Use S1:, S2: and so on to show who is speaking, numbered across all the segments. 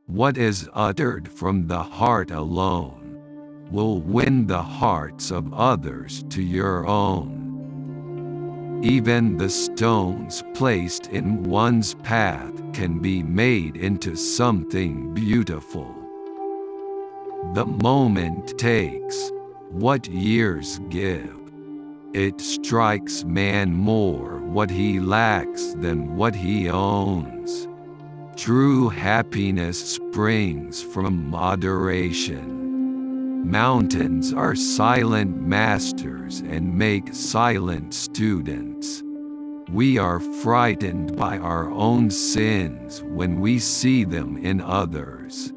S1: What is uttered from the heart alone will win the hearts of others to your own. Even the stones placed in one's path can be made into something beautiful. The moment takes what years give. It strikes man more what he lacks than what he owns. True happiness springs from moderation. Mountains are silent masters and make silent students. We are frightened by our own sins when we see them in others.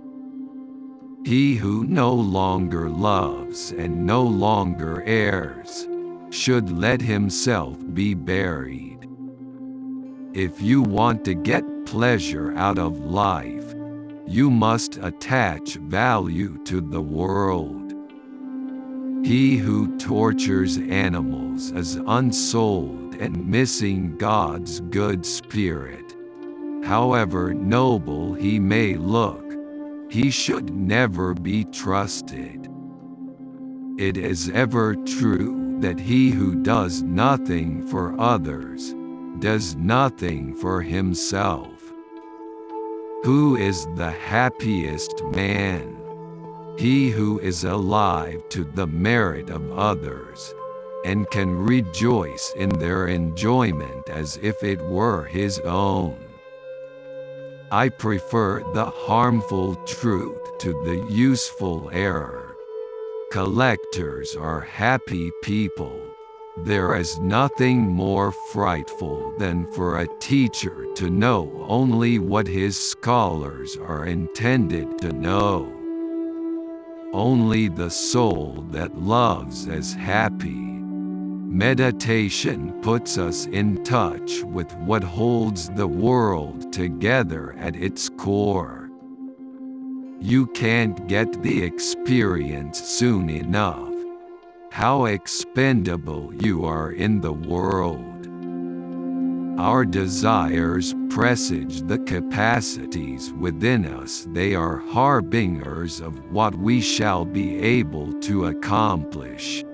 S1: He who no longer loves and no longer errs should let himself be buried. If you want to get pleasure out of life, you must attach value to the world. He who tortures animals is unsouled and missing God's good spirit. However noble he may look, he should never be trusted. It is ever true that he who does nothing for others does nothing for himself. Who is the happiest man? He who is alive to the merit of others, and can rejoice in their enjoyment as if it were his own. I prefer the harmful truth to the useful error. Collectors are happy people. There is nothing more frightful than for a teacher to know only what his scholars are intended to know. Only the soul that loves is happy. Meditation puts us in touch with what holds the world together at its core. You can't get the experience soon enough. How expendable you are in the world. Our desires presage the capacities within us. They are harbingers of what we shall be able to accomplish.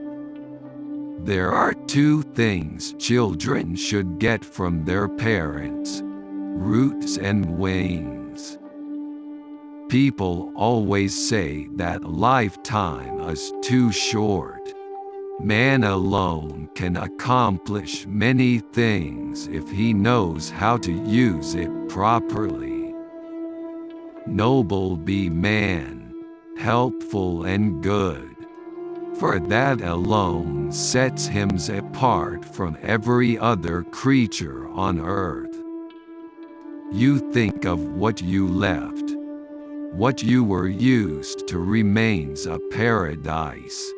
S1: There are two things children should get from their parents: roots and wings. People always say that lifetime is too short. Man alone can accomplish many things if he knows how to use it properly. Noble be man, helpful and good, for that alone sets him apart from every other creature on earth. You think of what you left. What you were used to remains a paradise.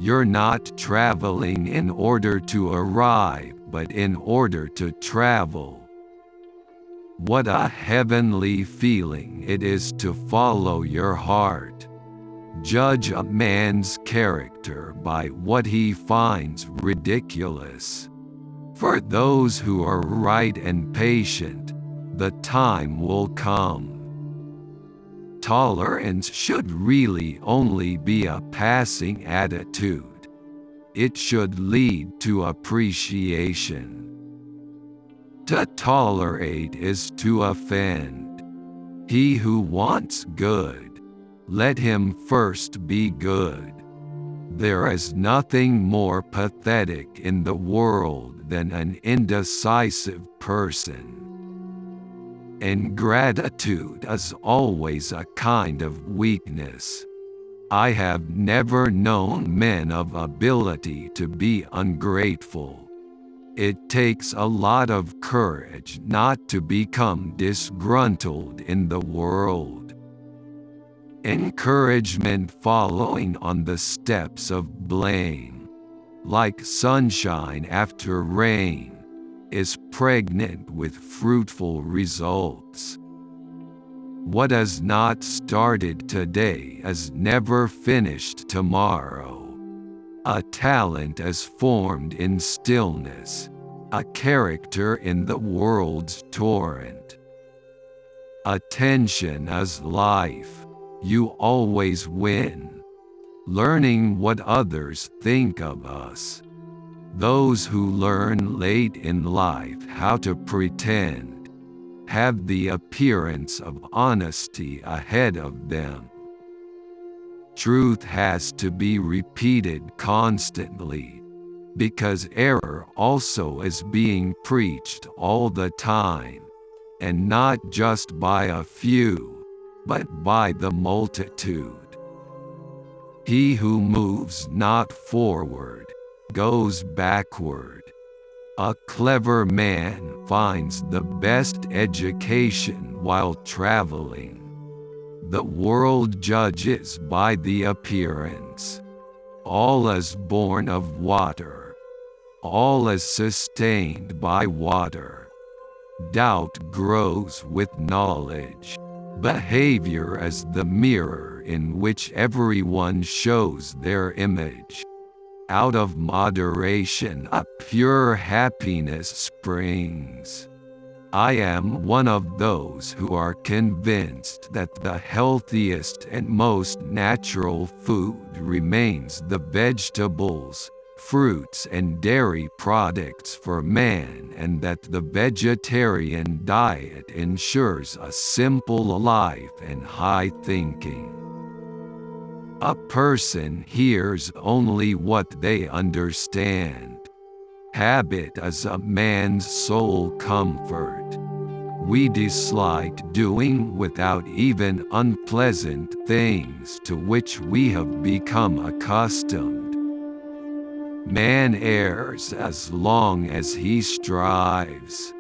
S1: You're not traveling in order to arrive, but in order to travel. What a heavenly feeling it is to follow your heart. Judge a man's character by what he finds ridiculous. For those who are right and patient, the time will come. Tolerance should really only be a passing attitude. It should lead to appreciation. To tolerate is to offend. He who wants good, let him first be good. There is nothing more pathetic in the world than an indecisive person. Ingratitude is always a kind of weakness. I have never known men of ability to be ungrateful. It takes a lot of courage not to become disgruntled in the world. Encouragement following on the steps of blame, like sunshine after rain, is pregnant with fruitful results. What is not started today is never finished tomorrow. A talent is formed in stillness, a character in the world's torrent. Attention is life. You always win. Learning what others think of us. Those who learn late in life how to pretend have the appearance of honesty ahead of them. Truth has to be repeated constantly, because error also is being preached all the time, and not just by a few, but by the multitude. He who moves not forward goes backward. A clever man finds the best education while traveling. The world judges by the appearance. All is born of water. All is sustained by water. Doubt grows with knowledge. Behavior is the mirror in which everyone shows their image. Out of moderation a pure happiness springs. I am one of those who are convinced that the healthiest and most natural food remains the vegetables, fruits and dairy products for man, and that the vegetarian diet ensures a simple life and high thinking. A person hears only what they understand. Habit is a man's sole comfort. We dislike doing without even unpleasant things to which we have become accustomed. Man errs as long as he strives.